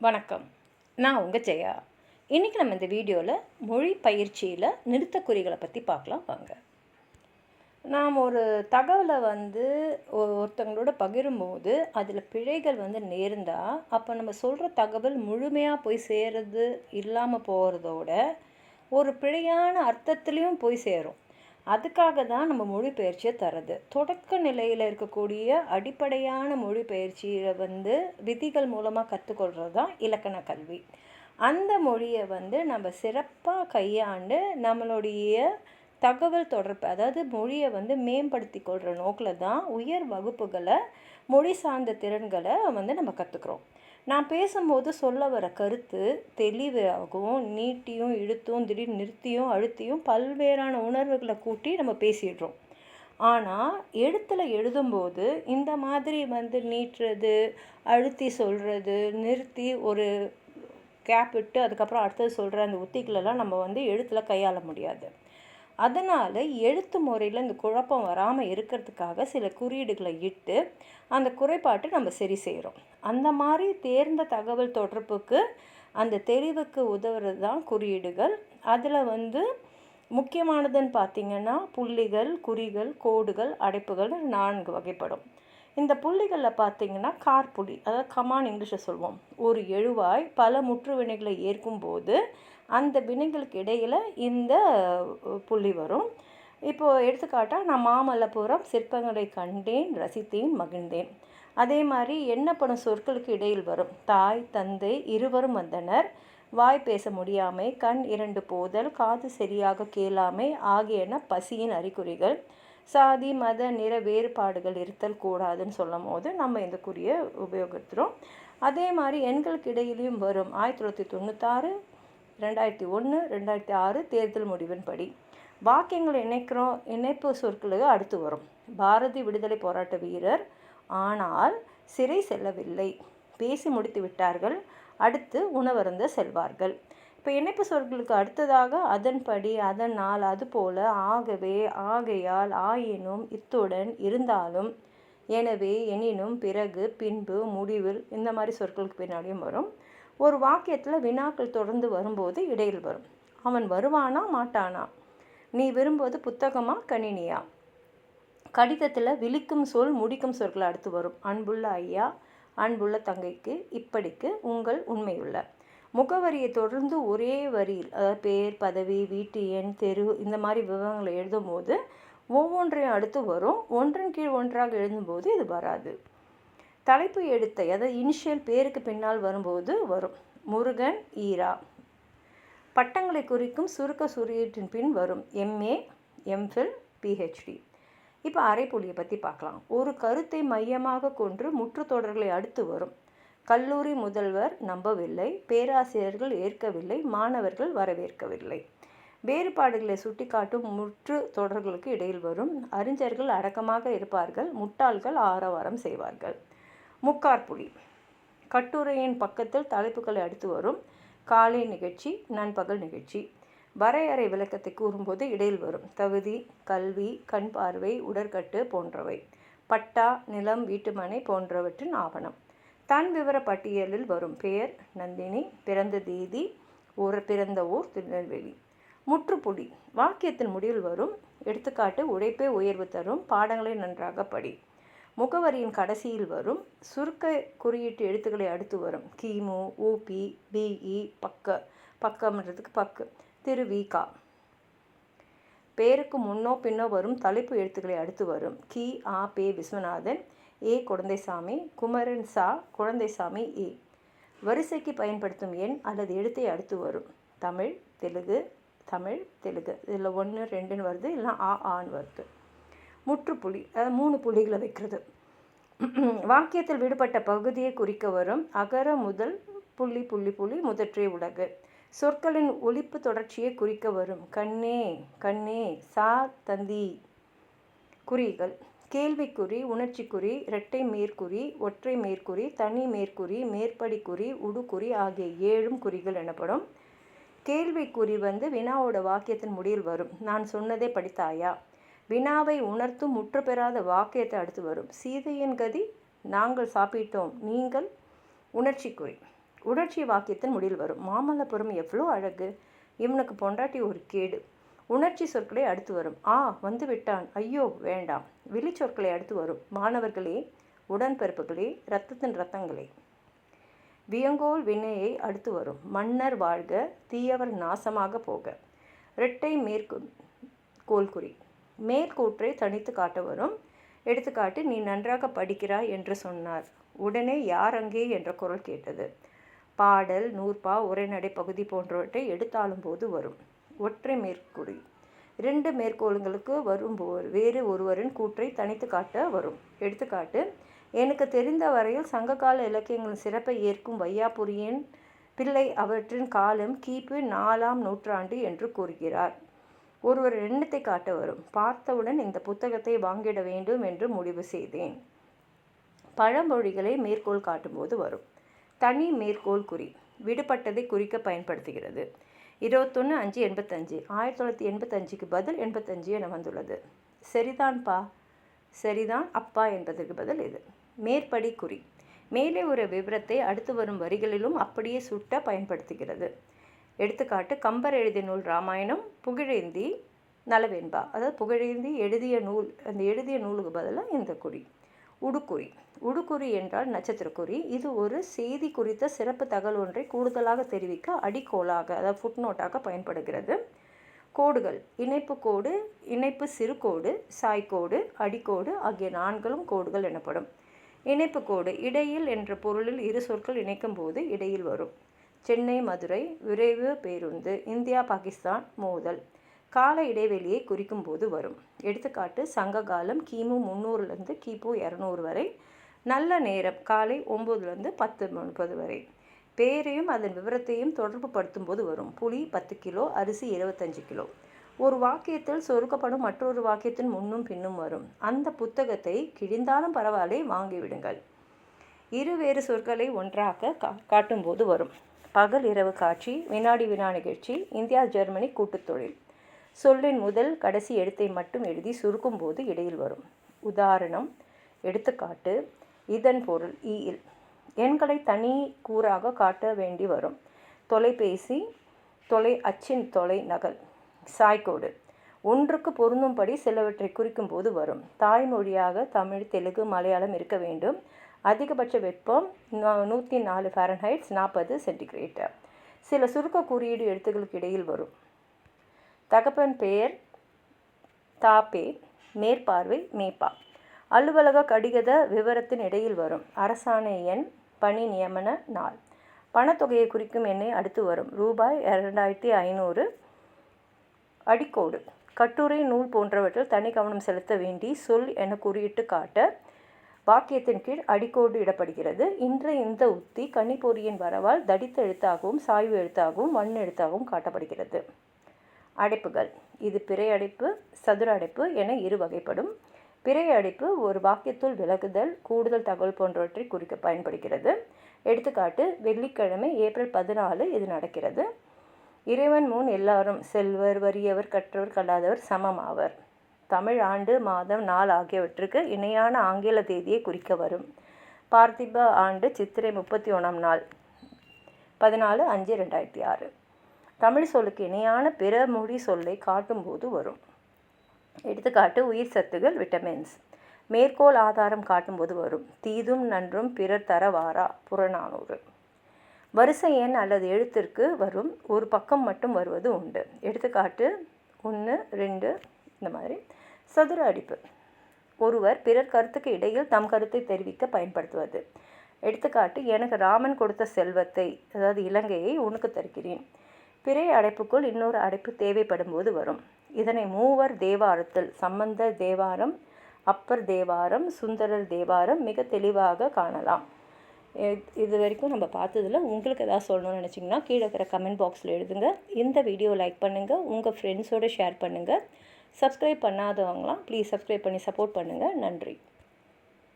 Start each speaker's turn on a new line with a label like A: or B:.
A: வணக்கம். நான் உங்கள் ஜெயா. இன்றைக்கி நம்ம இந்த வீடியோவில் மொழி பயிற்சியில் நிறுத்தக்குறிகளை பற்றி பார்க்கலாம் வாங்க. நாம் ஒரு தகவலை ஒருத்தங்களோட பகிரும்போது அதில் பிழைகள் நேர்ந்தால் அப்போ நம்ம சொல்கிற தகவல் முழுமையாக போய் சேருறது இல்லாமல் போகிறதோட ஒரு பிழையான அர்த்தத்துலேயும் போய் சேரும். அதுக்காக தான் நம்ம மொழிபெயர்ச்சியை தரது. தொடக்க நிலையில் இருக்கக்கூடிய அடிப்படையான மொழிபெயர்ச்சியை விதிகள் மூலமாக கற்றுக்கொள்கிறது தான் இலக்கண கல்வி. அந்த மொழியை நம்ம சிறப்பாக கையாண்டு நம்மளுடைய தகவல் தொடர்பு, அதாவது மொழியை மேம்படுத்தி கொள்கிற நோக்கில் தான் உயர் வகுப்புகளை மொழி சார்ந்த திறன்களை நம்ம கற்றுக்குறோம். நான் பேசும்போது சொல்ல வர கருத்து தெளிவாகவும் நீட்டியும் இழுத்தும் திடீர்னு நிறுத்தியும் அழுத்தியும் பல்வேறான உணர்வுகளை கூட்டி நம்ம பேசிடுறோம். ஆனால் எழுத்தில் எழுதும்போது இந்த மாதிரி நீட்டுறது, அழுத்தி சொல்கிறது, நிறுத்தி ஒரு கேப் விட்டு அதுக்கப்புறம் அடுத்தது சொல்கிற அந்த உத்திகளெல்லாம் நம்ம எழுத்தில் கையாள முடியாது. அதனால் எழுத்து முறையில் இந்த குழப்பம் வராமல் இருக்கிறதுக்காக சில குறியீடுகளை இட்டு அந்த குறைபாட்டை நம்ம சரி செய்கிறோம். அந்த மாதிரி தேர்ந்த தகவல் தொடர்புக்கு அந்த தெளிவுக்கு உதவுறது தான் குறியீடுகள். அதில் முக்கியமானதுன்னு பார்த்திங்கன்னா புள்ளிகள், குறிகள், கோடுகள், அடைப்புகள் 4 வகைப்படும். இந்த புள்ளிகளில் பார்த்திங்கன்னா கார்புள்ளி, அதாவது கமான் இங்கிலீஷில் சொல்லுவோம். ஒரு எழுவாய் பல முற்று வினைகளை ஏற்கும்போது அந்த வினைகளுக்கு இடையில் இந்த புள்ளி வரும். இப்போது எடுத்துக்காட்டாக நான் மாமல்லபுரம் சிற்பங்களை கண்டேன், ரசித்தேன், மகிழ்ந்தேன். அதே மாதிரி எண்ணப்படும் சொற்களுக்கு இடையில் வரும் தாய், தந்தை இருவரும் வந்தனர், வாய் பேச முடியாமை, கண் 2 போதல், காது சரியாக கேளாமை ஆகியன பசியின் அறிகுறிகள். சாதி, மத, நிற வேறுபாடுகள் இருத்தல் கூடாதுன்னு சொல்லும் போது நம்ம இந்த குறியை உபயோகிக்கிறோம். அதே மாதிரி எண்களுக்கு இடையிலையும் வரும் 1996, 2001, 2006 தேர்தல் முடிவின்படி. வாக்கியங்களை இணைப்பு சொற்களுக்கு அடுத்து வரும் பாரதி விடுதலை போராட்ட வீரர், ஆனால் சிறை செல்லவில்லை, பேசி முடித்து விட்டார்கள், அடுத்து உணவருந்த செல்வார்கள். இப்போ இணைப்பு சொற்களுக்கு அடுத்ததாக அதன்படி, அதனால், அதுபோல, ஆகவே, ஆகையால், ஆயினும், இத்துடன், இருந்தாலும், எனவே, எனினும், பிறகு, பின்பு, முடிவில் இந்த மாதிரி சொற்களுக்கு பின்னாடியும் வரும். ஒரு வாக்கியத்தில் வினாக்கள் தொடர்ந்து வரும்போது இடையில் வரும் அவன் வருவானா மாட்டானா, நீ விரும்புவது புத்தகமா கணினியா. கடிதத்தில் விழிக்கும் சொல் முடிக்கும் சொற்கள் அடுத்து வரும் அன்புள்ள ஐயா, அன்புள்ள தங்கைக்கு, இப்படிக்கு, உங்கள் உண்மையுள்ள. முகவரியை தொடர்ந்து ஒரே வரியில், அதாவது பேர், பதவி, வீட்டு எண், தெரு இந்த மாதிரி விவரங்களை எழுதும்போது ஒவ்வொன்றையும் அடுத்து வரும். ஒன்றன் கீழ் ஒன்றாக எழுதும்போது இது வராது. தலைப்பு எழுத்தை, அதாவது இனிஷியல் பேருக்கு பின்னால் வரும்போது வரும் முருகன், ஈரா. பட்டங்களை குறிக்கும் சுருக்க குறியீட்டின் பின் வரும் எம்ஏ, எம்ஃபில், பிஹெச்டி. இப்போ அரைப்புள்ளியை பற்றி பார்க்கலாம். ஒரு கருத்தை மையமாக கொண்டு முற்று தொடர்களை அடுத்து வரும் கல்லூரி முதல்வர் நம்பவில்லை, பேராசிரியர்கள் ஏற்கவில்லை, மாணவர்கள் வரவேற்கவில்லை. வேறுபாடுகளை சுட்டிக்காட்டும் முற்று தொடர்களுக்கு இடையில் வரும் அறிஞர்கள் அடக்கமாக இருப்பார்கள், முட்டாள்கள் ஆரவாரம் செய்வார்கள். முக்காற்புள்ளி கட்டுரையின் பக்கத்தில் தலைப்புகளை அடுத்து வரும் காலை நிகழ்ச்சி, நண்பகல் நிகழ்ச்சி. வரையறை விளக்கத்தை கூறும்போது இடையில் வரும் தகுதி, கல்வி, கண் பார்வை, உடற்கட்டு போன்றவை. பட்டா, நிலம், வீட்டுமனை போன்றவற்றின் ஆவணம். தன் விவர பட்டியலில் வரும் பெயர் நந்தினி, பிறந்த தேதி, பிறந்த ஊர் திருநெல்வேலி. முற்றுப்புள்ளி வாக்கியத்தின் முடிவில் வரும் எடுத்துக்காட்டு உழைப்பே உயர்வு தரும், பாடங்களை நன்றாக படி. முகவரியின் கடைசியில் வரும் சுருக்க குறியீட்டு எழுத்துக்களை அடுத்து வரும் கிமு, ஊபி, பிஇ, பக்கம்ன்றதுக்கு பக்கு, திருவிகா. பேருக்கு முன்னோ பின்னோ வரும் தலைப்பு எழுத்துக்களை அடுத்து வரும் கி, ஆ, பே விஸ்வநாதன், ஏ குழந்தைசாமி, குமரன், சா குழந்தைசாமி, ஏ. வரிசைக்கு பயன்படுத்தும் எண் அல்லது எழுத்தை அடுத்து வரும் தமிழ், தெலுங்கு, தமிழ், தெலுங்கு. இதில் 1, 2ன்னு வருது, இல்லை ஆன்னு வருது. முற்றுப்புள்ளி, அதாவது 3 புள்ளிகளை வைக்கிறது. வாக்கியத்தில் விடுபட்ட பகுதியை குறிக்க வரும் அகர முதல் புள்ளி புள்ளி புள்ளி முதற்றே உலகு. சொற்களின் ஒலிப்பு தொடர்ச்சியை குறிக்க வரும் கண்ணே, கண்ணே, சா, தந்தி. குறிகள் கேள்விக்குறி, உணர்ச்சிக்குறி, இரட்டை மேற்குறி, ஒற்றை மேற்குறி, தனி மேற்குறி, மேற்படிக்குறி, உடுக்குறி ஆகிய 7 குறிகள் எனப்படும். கேள்விக்குறி வினாவோட வாக்கியத்தின் முடிவில் வரும் நான் சொன்னதே படித்தாயா. வினாவை உணர்த்தும் முற்று பெறாத வாக்கியத்தை அடுத்து வரும் சீதையின் கதி, நாங்கள் சாப்பிட்டோம், நீங்கள். உணர்ச்சிக்குறி உணர்ச்சி வாக்கியத்தின் முடிவில் வரும். மாமல்லபுரம் எவ்வளோ அழகு, இவனுக்கு பொண்டாட்டி ஒரு கேடு. உணர்ச்சி சொற்களை அடுத்து வரும். வந்து விட்டான், ஐயோ வேண்டாம். விழி சொற்களை அடுத்து வரும். மாணவர்களே, உடன்பிறப்புகளே, இரத்தத்தின் இரத்தங்களே. வியங்கோல் வினையை அடுத்து வரும். மன்னர் வாழ்க, தீயவர் நாசமாக போக. இரட்டை கோல்குறி. மேற்கூற்றை தனித்து காட்ட வரும். எடுத்துக்காட்டு, நீ நன்றாக படிக்கிறாய் என்று சொன்னார். உடனே யார் அங்கே என்ற குரல் கேட்டது. பாடல், நூற்பா, உரைநடை பகுதி போன்றவற்றை எடுத்தாலும் போது வரும். ஒற்றை மேற்குறி. 2 மேற்கோள்களுக்கு வரும்போது வேறு ஒருவரின் கூற்றை தனித்து காட்ட வரும். எடுத்துக்காட்டு, எனக்கு தெரிந்த வரையில் சங்ககால இலக்கியங்களின் சிறப்பை ஏற்கும் வையாபுரியின் பிள்ளை அவற்றின் காலம் கிபி 4ஆம் நூற்றாண்டு என்று கூறுகிறார். ஒருவர் எண்ணத்தை காட்ட வரும். பார்த்தவுடன் இந்த புத்தகத்தை வாங்கிட வேண்டும் என்று முடிவு செய்தேன். பழமொழிகளை மேற்கோள் காட்டும்போது வரும். தனி மேற்கோள் குறி. விடுபட்டதை குறிக்க பயன்படுத்துகிறது. 21/5/85 1985க்கு பதில் 85 என வந்துள்ளது. சரிதான்பா, சரிதான் அப்பா என்பதற்கு பதில் இது. மேற்படி குறி. மேலே ஒரு விவரத்தை அடுத்து வரும் வரிகளிலும் அப்படியே சுட்ட பயன்படுத்துகிறது. எடுத்துக்காட்டு, கம்பர் எழுதிய நூல் ராமாயணம், புகழேந்தி நலவென்பா. அதாவது புகழேந்தி எழுதிய நூல், அந்த எழுதிய நூலுக்கு பதிலாக இந்த குறி. உடுக்குறி. உடுக்குறி என்றால் நட்சத்திரக்குறி. இது ஒரு செய்தி குறித்த சிறப்பு தகவல் ஒன்றை கூடுதலாக தெரிவிக்க அடிக்கோளாக, அதாவது ஃபுட்நோட்டாக பயன்படுகிறது. கோடுகள். இணைப்பு கோடு, இணைப்பு சிறுகோடு, சாய்கோடு, அடிக்கோடு ஆகிய 4களும் கோடுகள் எனப்படும். இணைப்பு கோடு இடையில் என்ற பொருளில் இரு சொற்கள் இணைக்கும் போது இடையில் வரும். சென்னை மதுரை விரைவு பேருந்து, இந்தியா பாகிஸ்தான் மோதல் கால இடைவெளியை குறிக்கும் போது வரும். எடுத்துக்காட்டு, சங்ககாலம் கிமு 300லிருந்து கிபு 200 வரை. நல்ல நேரம் காலை 9லிருந்து 10:30 வரை. பேரையும் அதன் விவரத்தையும் தொடர்பு படுத்தும் போது வரும். புளி 10 கிலோ, அரிசி 25 கிலோ. ஒரு வாக்கியத்தில் சொருக்கப்படும் மற்றொரு வாக்கியத்தின் முன்னும் பின்னும் வரும். அந்த புத்தகத்தை கிழிந்தாலும் பரவாயில்லை, வாங்கிவிடுங்கள். வேறு சொற்களை ஒன்றாக காட்டும்போது வரும். பகல் இரவு காட்சி, வினாடி வினா நிகழ்ச்சி, இந்தியா ஜெர்மனி கூட்டுத்தொழில். சொல்லின் முதல் கடைசி எழுத்தை மட்டும் எழுதி சுருக்கும் போது இடையில் வரும். உதாரணம், எடுத்துக்காட்டு, இதன் பொருள் இல். எண்களை தனி கூறாக காட்ட வேண்டி வரும். தொலைபேசி, அச்சின் தொலை நகல். சாய்கோடு. ஒன்றுக்கு பொருந்தும்படி சிலவற்றை குறிக்கும் போது வரும். தாய்மொழியாக தமிழ், தெலுங்கு, மலையாளம் இருக்க வேண்டும். அதிகபட்ச வெப்பம் 104 ஃபாரன்ஹைட் 40 சென்டிகிரேட். சில சுருக்க குறியீடு எழுத்துக்களுக்கு இடையில் வரும். தகப்பன் பெயர் தாப்பே, மேற்பார்வை மேப்பா. அலுவலக கடிகத விவரத்தின் இடையில் வரும். அரசாணை எண், பணி நியமன நாள். பணத்தொகையை குறிக்கும் எண்ணை அடுத்து வரும். ரூபாய் 2500. அடிக்கோடு. கட்டுரை, நூல் போன்றவற்றில் தனி கவனம் செலுத்த வேண்டி சொல் என குறியிட்டு காட்ட வாக்கியத்தின் கீழ் அடிக்கோடு இடப்படுகிறது. இந்த உத்தி கணிப்பொறியின் வரவால் தடித்த எழுத்தாகவும் சாய்வு எழுத்தாகவும் வன் எழுத்தாகவும் காட்டப்படுகிறது. அடைப்புகள். இது பிறை அடைப்பு, சதுர அடைப்பு என 2 வகைப்படும். பிறை அடைப்பு ஒரு வாக்கியத்துள் விலகுதல், கூடுதல் தகவல் போன்றவற்றை குறிக்க பயன்படுகிறது. எடுத்துக்காட்டு, வெள்ளிக்கிழமை ஏப்ரல் 14 இது நடக்கிறது. இறைவன் முன் எல்லாரும் செல்வர், வறியவர், கற்றவர், கல்லாதவர் சமம் ஆவர். தமிழ் ஆண்டு, மாதம், நாள் ஆகியவற்றுக்கு இணையான ஆங்கில தேதியை குறிக்க வரும். பார்த்திப ஆண்டு சித்திரை 31ஆம் நாள் 14/5/2006. தமிழ் சொல்லுக்கு இணையான பிற மொழி சொல்லை காட்டும்போது வரும். எடுத்துக்காட்டு, உயிர் சத்துகள், விட்டமின்ஸ். மேற்கோள் ஆதாரம் காட்டும்போது வரும். தீதும் நன்றும் பிறர் தர வாரா, புறநானூறு. வரிசை எண் அல்லது எழுத்திற்கு வரும். ஒரு பக்கம் மட்டும் வருவது உண்டு. எடுத்துக்காட்டு, 1, 2 இந்த மாதிரி. சதுர அடைப்பு. ஒருவர் பிறர் கருத்துக்கு இடையில் தம் கருத்தை தெரிவிக்க பயன்படுத்துவது. எடுத்துக்காட்டு, எனக்கு ராமன் கொடுத்த செல்வத்தை, அதாவது இலங்கையை உனக்கு தருகிறேன். பிறை அடைப்புக்குள் இன்னொரு அடைப்பு தேவைப்படும் போது வரும். இதனை மூவர் தேவாரத்தில் சம்பந்தர் தேவாரம், அப்பர் தேவாரம், சுந்தரர் தேவாரம் மிக தெளிவாக காணலாம். இது வரைக்கும் நம்ம பார்த்ததில் உங்களுக்கு எதாவது சொல்லணும்னு நினச்சிங்கன்னா கீழே இருக்கிற கமெண்ட் பாக்ஸில் எழுதுங்க. இந்த வீடியோ லைக் பண்ணுங்கள், உங்கள் ஃப்ரெண்ட்ஸோடு ஷேர் பண்ணுங்கள். சப்ஸ்கிரைப் பண்ணாதவங்களாம் ப்ளீஸ் சப்ஸ்கிரைப் பண்ணி சப்போர்ட் பண்ணுங்கள். நன்றி.